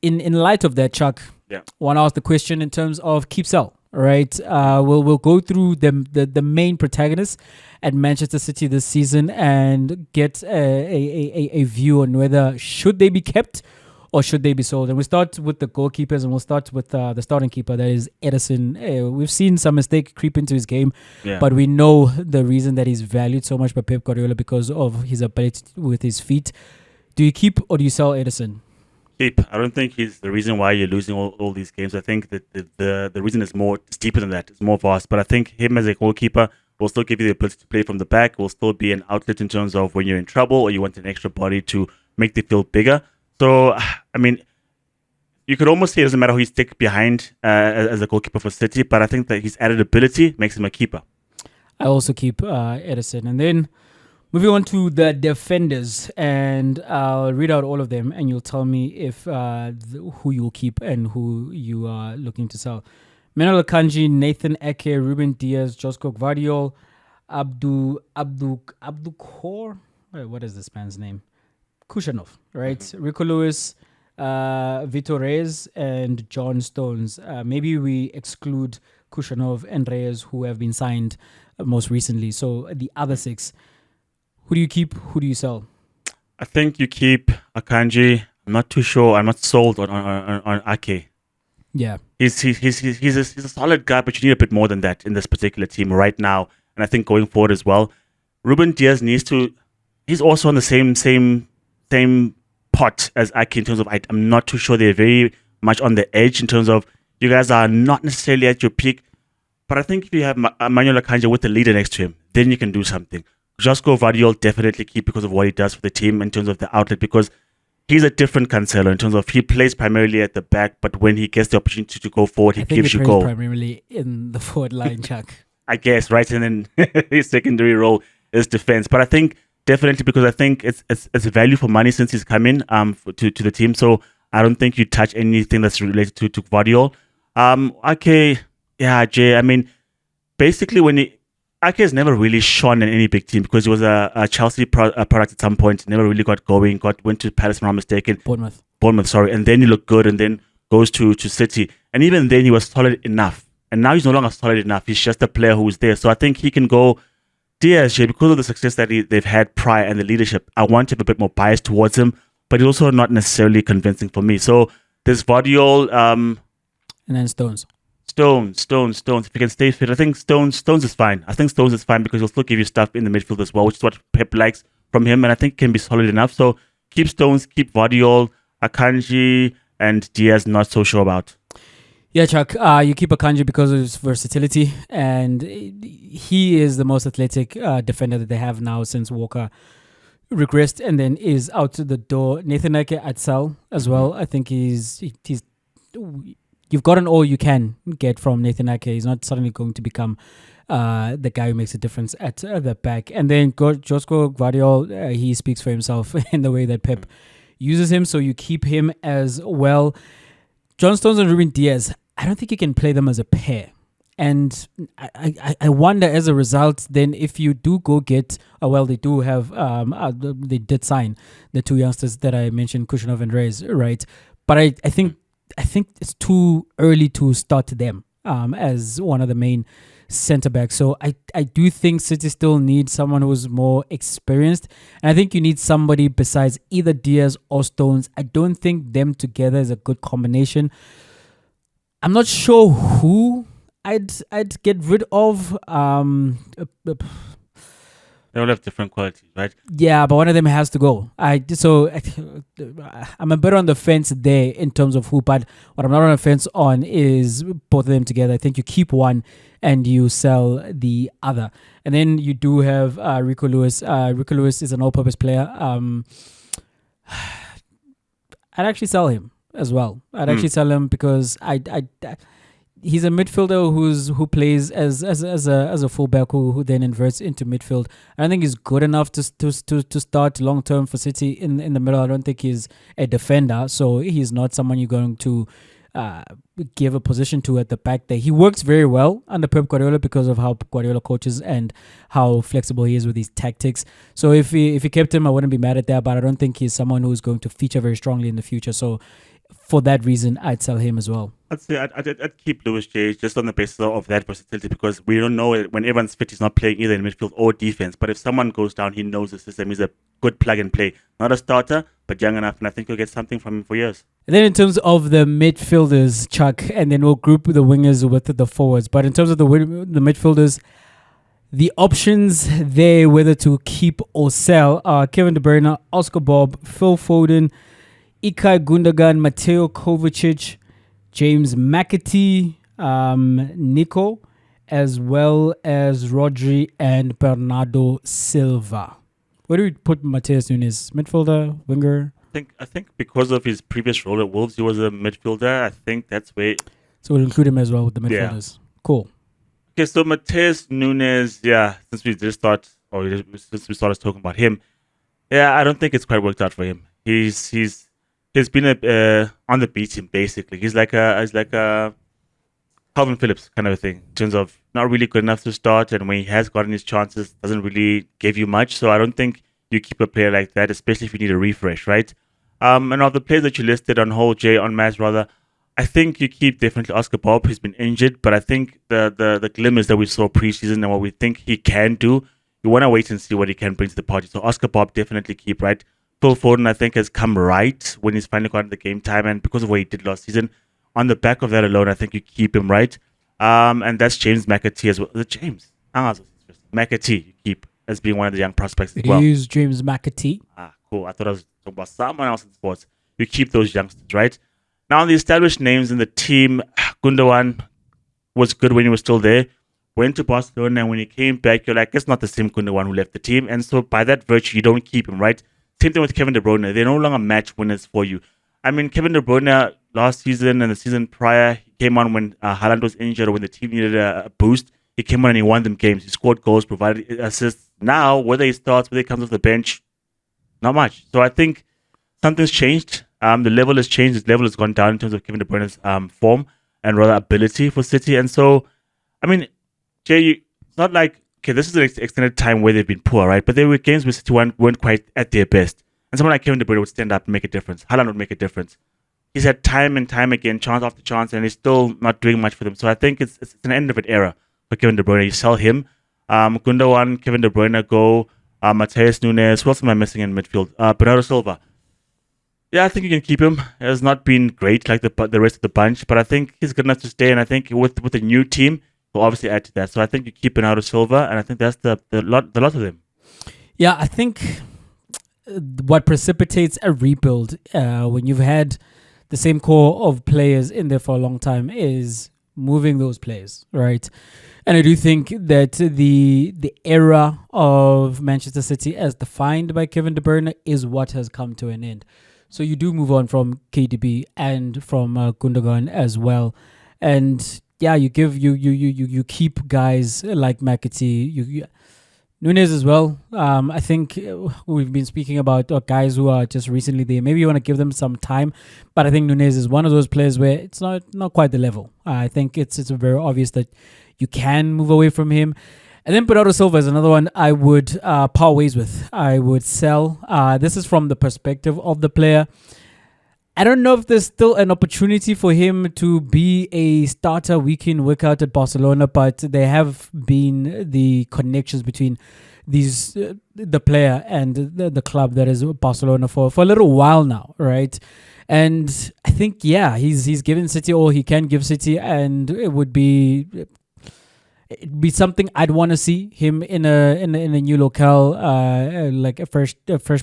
in light of that, Chuck, want to ask the question in terms of keep sell. All right, we'll go through the main protagonists at Manchester City this season and get a view on whether should they be kept or should they be sold. And we start with the goalkeepers, and we'll start with the starting keeper, that is Ederson. We've seen some mistake creep into his game, but we know the reason that he's valued so much by Pep Guardiola because of his ability with his feet. Do you keep or do you sell Ederson? Keep. I don't think he's the reason why you're losing all these games. I think that the reason is it's deeper than that. It's more vast. But I think him as a goalkeeper will still give you the ability to play from the back, will still be an outlet in terms of when you're in trouble or you want an extra body to make the field bigger. So, I mean, you could almost say it doesn't matter who you stick behind as a goalkeeper for City, but I think that his added ability makes him a keeper. I also keep Ederson. And then moving on to the defenders, and I'll read out all of them, and you'll tell me if who you'll keep and who you are looking to sell. Manuel Akanji, Nathan Ake, Ruben Diaz, Josko Gvardiol, Abdukor. What is this man's name? Kushanov, right? Rico Lewis, Vitor Reyes, and John Stones. Maybe we exclude Kushanov and Reyes, who have been signed most recently. So the other six, who do you keep? Who do you sell? I think you keep Akanji. I'm not too sure. I'm not sold on Ake. Yeah, he's a solid guy, but you need a bit more than that in this particular team right now, and I think going forward as well. Ruben Diaz needs to. He's also on the same pot as Ake in terms of I'm not too sure they're very much on the edge in terms of you guys are not necessarily at your peak. But I think if you have Manuel Akanji with the leader next to him, then you can do something. Josko Gvardiol definitely keep because of what he does for the team in terms of the outlet, because he's a different Cancelo in terms of he plays primarily at the back, but when he gets the opportunity to go forward, he gives you goal. Primarily in the forward line, Chuck. I guess, right? And then his secondary role is defense. But I think definitely because I think it's value for money since he's come in to the team. So I don't think you touch anything that's related to Gvardiol. Ake, Jay, I mean, basically Ake has never really shone in any big team because he was a Chelsea product at some point, never really got going, went to Palace, if I'm not mistaken. Bournemouth, sorry. And then he looked good and then goes to City. And even then he was solid enough. And now he's no longer solid enough. He's just a player who's there. So I think he can go Diaz, because of the success that they've had prior and the leadership. I want to have a bit more bias towards him, but he's also not necessarily convincing for me. So there's Gvardiol. And then Stones. If he can stay fit, I think Stones is fine. I think Stones is fine because he'll still give you stuff in the midfield as well, which is what Pep likes from him, and I think can be solid enough. So keep Stones, keep Gvardiol, Akanji, and Diaz, not so sure about. Yeah, Chuck, you keep Akanji because of his versatility, and he is the most athletic defender that they have now since Walker regressed and then is out to the door. Nathan Ake at sell as well. I think he's you've gotten all you can get from Nathan Ake. He's not suddenly going to become the guy who makes a difference at the back. And then Josko Gvardiol, he speaks for himself in the way that Pep uses him, so you keep him as well. John Stones and Ruben Diaz, I don't think you can play them as a pair. And I wonder as a result, then if you do go get, they do have, they did sign the two youngsters that I mentioned, Kushanov and Reyes, right? But I think it's too early to start them as one of the main centre backs. So I do think City still need someone who's more experienced. And I think you need somebody besides either Diaz or Stones. I don't think them together is a good combination. I'm not sure who I'd get rid of. They all have different qualities, right? Yeah, but one of them has to go. I'm a bit on the fence there in terms of who, but what I'm not on the fence on is both of them together. I think you keep one and you sell the other. And then you do have Rico Lewis. Rico Lewis is an all-purpose player. I'd actually sell him as well. I'd actually sell him because he's a midfielder who plays as a fullback who then inverts into midfield. I don't think he's good enough to start long term for City in the middle. I don't think he's a defender, so he's not someone you're going to give a position to at the back there. He works very well under Pep Guardiola because of how Guardiola coaches and how flexible he is with his tactics. So if he kept him, I wouldn't be mad at that, but I don't think he's someone who's going to feature very strongly in the future. So for that reason, I'd sell him as well. I'd say I'd keep Lewis J just on the basis of that versatility because we don't know when everyone's fit, he's not playing either in midfield or defense. But if someone goes down, he knows the system. He's a good plug and play. Not a starter, but young enough, and I think you'll get something from him for years. And then in terms of the midfielders, Chuck, and then we'll group the wingers with the forwards. But in terms of the midfielders, the options there, whether to keep or sell, are Kevin De Bruyne, Oscar Bob, Phil Foden, Ilkay Gundogan, Mateo Kovacic, James McAtee, Nico, as well as Rodri and Bernardo Silva. Where do we put Mateus Nunes? Midfielder, winger? I think because of his previous role at Wolves, he was a midfielder. I think that's where. So we'll include him as well with the midfielders. Yeah. Cool. Okay, so Mateus Nunes, since we since we started talking about him, I don't think it's quite worked out for him. He's been on the B team basically. He's like a Calvin Phillips kind of a thing in terms of not really good enough to start, and when he has gotten his chances, doesn't really give you much. So I don't think you keep a player like that, especially if you need a refresh, right? And of the players that you listed on mass rather, I think you keep definitely Oscar Bob, who's been injured, but I think the glimmers that we saw preseason and what we think he can do, you want to wait and see what he can bring to the party. So Oscar Bob definitely keep, right? Phil Foden, I think, has come right when he's finally gotten the game time, and because of what he did last season, on the back of that alone, I think you keep him, right? And that's James McAtee as well. James McAtee you keep as being one of the young prospects as well. Use James McAtee. Cool. I thought I was talking about someone else in sports. You keep those youngsters, right? Now, the established names in the team, Gundogan was good when he was still there. Went to Barcelona, and when he came back, you're like, it's not the same Gundogan who left the team. And so by that virtue, you don't keep him, right? Same thing with Kevin De Bruyne. They're no longer match winners for you. I mean, Kevin De Bruyne last season and the season prior, he came on when Haaland was injured or when the team needed a boost. He came on and he won them games. He scored goals, provided assists. Now, whether he starts, whether he comes off the bench, not much. So I think something's changed. The level has changed. His level has gone down in terms of Kevin De Bruyne's form and rather ability for City. And so, I mean, Jay, it's not like, okay, this is an extended time where they've been poor, right? But there were games where City weren't quite at their best. And someone like Kevin De Bruyne would stand up and make a difference. Haaland would make a difference. He's had time and time again, chance after chance, and he's still not doing much for them. So I think it's an end of an era for Kevin De Bruyne. You sell him. Gundogan, Kevin De Bruyne go. Mateus Nunes. Who else am I missing in midfield? Bernardo Silva. Yeah, I think you can keep him. He has not been great like the rest of the bunch, but I think he's good enough to stay. And I think with a new team, we'll obviously add to that. So I think you keep Bernardo Silva, and I think that's the lot of them. Yeah, I think what precipitates a rebuild when you've had the same core of players in there for a long time is moving those players, right? And I do think that the era of Manchester City as defined by Kevin De Bruyne is what has come to an end. So you do move on from KDB and from Gundogan as well. And yeah, you keep guys like McAtee, Nunes as well. I think we've been speaking about guys who are just recently there. Maybe you want to give them some time, but I think Nunes is one of those players where it's not quite the level. I think it's very obvious that you can move away from him. And then Bernardo Silva is another one I would part ways with. I would sell. This is from the perspective of the player. I don't know if there's still an opportunity for him to be a starter week in, week out at Barcelona, but there have been the connections between the player and the club that is Barcelona for a little while now, right? And I think, he's given City all he can give City, and it'd be something I'd want to see him in a new locale, like a fresh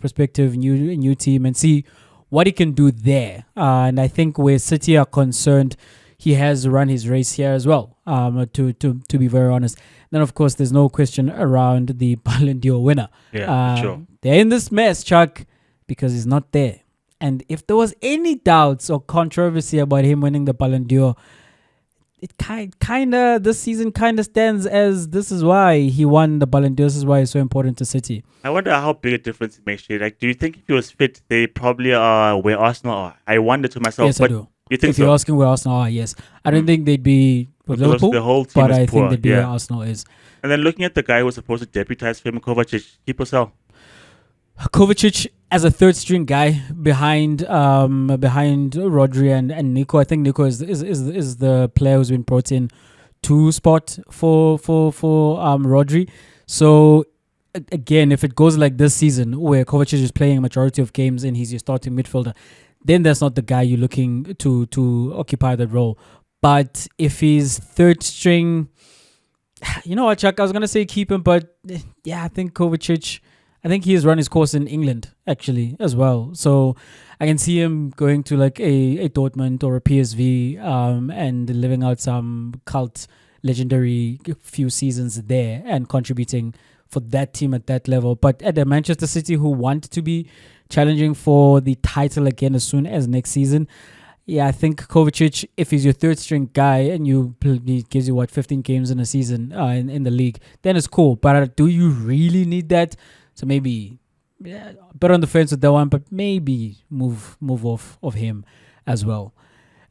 perspective, new team, and see what he can do there. And I think where City are concerned, he has run his race here as well, to be very honest. Then, of course, there's no question around the Ballon d'Or winner. Yeah, sure. They're in this mess, Chuck, because he's not there. And if there was any doubts or controversy about him winning the Ballon d'Or, it kind of this season kind of stands as this is why he won the Ballon d'Or. This is why it's so important to City. I wonder how big a difference it makes. Like, do you think if he was fit, they probably are where Arsenal are? I wonder to myself. Yes, I do. You think if you're asking where Arsenal are, yes. I don't think they'd be with Liverpool, the whole team but I poor, think they'd be where Arsenal is. And then looking at the guy who was supposed to deputize for him, Kovacic, keep or sell? Kovacic as a third string guy behind Rodri and Nico. I think Nico is the player who's been brought in to spot for Rodri. So again, if it goes like this season where Kovacic is playing a majority of games and he's your starting midfielder, then that's not the guy you're looking to occupy that role. But if he's third string, you know what, Chuck? I was gonna say keep him, but yeah, I think Kovacic. I think he has run his course in England actually as well. So I can see him going to like a Dortmund or a PSV and living out some cult legendary few seasons there and contributing for that team at that level. But at the Manchester City, who want to be challenging for the title again as soon as next season, yeah, I think Kovacic, if he's your third string guy and he gives you 15 games in a season in the league, then it's cool. But do you really need that? So maybe better on the fence with that one, but maybe move off of him as well.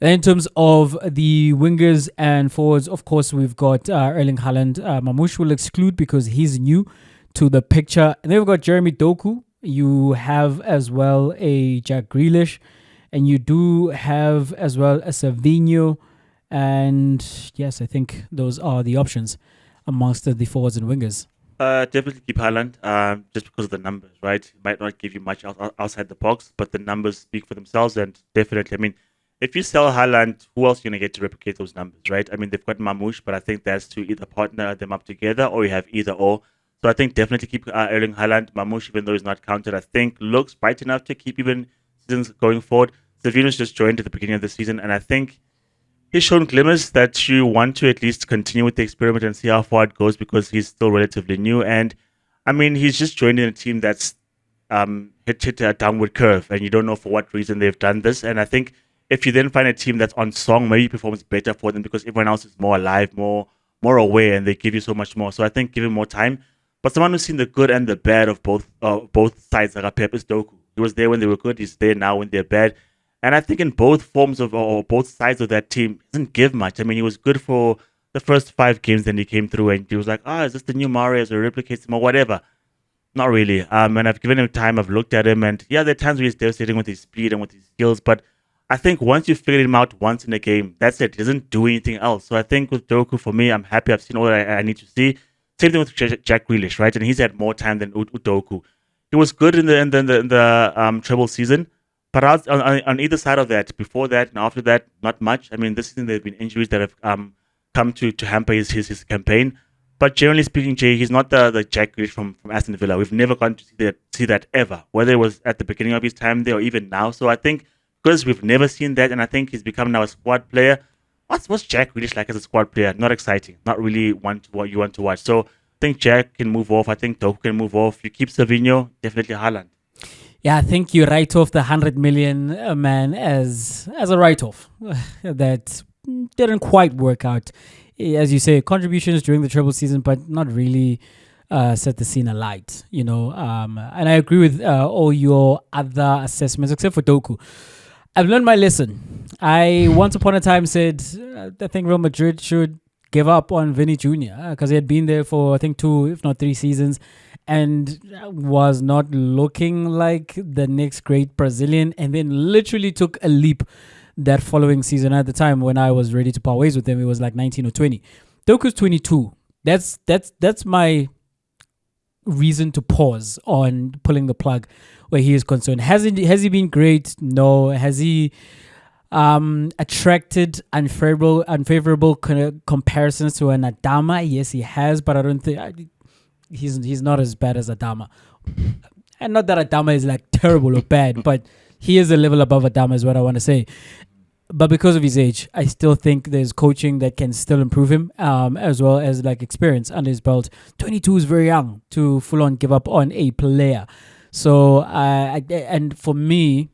And in terms of the wingers and forwards, of course, we've got Erling Haaland. Mamouche will exclude because he's new to the picture. And then we've got Jeremy Doku. You have as well a Jack Grealish. And you do have as well a Savinho. And yes, I think those are the options amongst the forwards and wingers. Definitely keep Haaland, just because of the numbers, right? It might not give you much outside the box, but the numbers speak for themselves. And definitely, I mean, if you sell Haaland, who else are you going to get to replicate those numbers, right? I mean, they've got Mamouche, but I think that's to either partner them up together or you have either or. So I think definitely keep Erling Haaland. Mamouche, even though he's not counted, I think looks bright enough to keep even seasons going forward. Savino's just joined at the beginning of the season, and I think he's shown glimmers that you want to at least continue with the experiment and see how far it goes because he's still relatively new. And I mean, he's just joined in a team that's hit a downward curve, and you don't know for what reason they've done this. And I think if you then find a team that's on song, maybe performs better for them because everyone else is more alive, more aware, and they give you so much more. So I think give him more time. But someone who's seen the good and the bad of both sides, like Pep, is Doku. He was there when they were good. He's there now when they're bad. And I think in both forms of or both sides of that team, he doesn't give much. I mean, he was good for the first 5 games, then he came through and he was like, is this the new Mahrez or replicates him or whatever? Not really. And I've given him time. I've looked at him, and yeah, there are times where he's devastating with his speed and with his skills. But I think once you figure him out once in a game, that's it. He doesn't do anything else. So I think with Doku, for me, I'm happy. I've seen all that I need to see. Same thing with Jack Grealish, right? And he's had more time than Doku. He was good in the treble season. But on either side of that, before that and after that, not much. I mean, this season there have been injuries that have come to hamper his campaign. But generally speaking, Jay, he's not the Jack Grealish from Aston Villa. We've never gotten to see that ever, whether it was at the beginning of his time there or even now. So I think because we've never seen that, and I think he's become now a squad player. What's Jack Grealish like as a squad player? Not exciting. Not really what you want to watch. So I think Jack can move off. I think Doku can move off. You keep Savinho, definitely Haaland. Yeah, I think you write off the 100 million man as a write-off that didn't quite work out. As you say, contributions during the treble season, but not really set the scene alight, you know. And I agree with all your other assessments, except for Doku. I've learned my lesson. I once upon a time said I think Real Madrid should give up on Vinny Jr. Because he had been there for, I think, 2, if not 3 seasons, and was not looking like the next great Brazilian, and then literally took a leap that following season. At the time when I was ready to part ways with him, it was like 19 or 20. Doku's 22. That's my reason to pause on pulling the plug where he is concerned. Has he been great? No. Has he attracted unfavorable comparisons to an Adama? Yes, he has, but I don't think he's not as bad as Adama. And not that Adama is like terrible or bad, but he is a level above Adama is what I want to say. But because of his age, I still think there's coaching that can still improve him, as well as like experience under his belt. 22 is very young to full on give up on a player. So, and for me,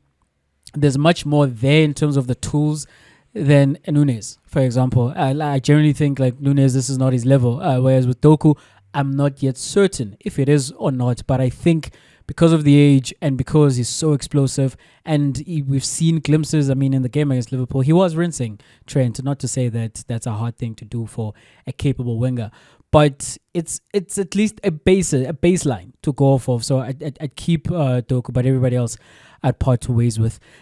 there's much more there in terms of the tools than Nunes, for example. I generally think like Nunes, this is not his level. Whereas with Doku, I'm not yet certain if it is or not, but I think because of the age and because he's so explosive and we've seen glimpses, I mean, in the game against Liverpool, he was rinsing Trent, not to say that that's a hard thing to do for a capable winger. but it's at least a baseline to go off of. So I'd keep Doku, but everybody else I'd part ways with.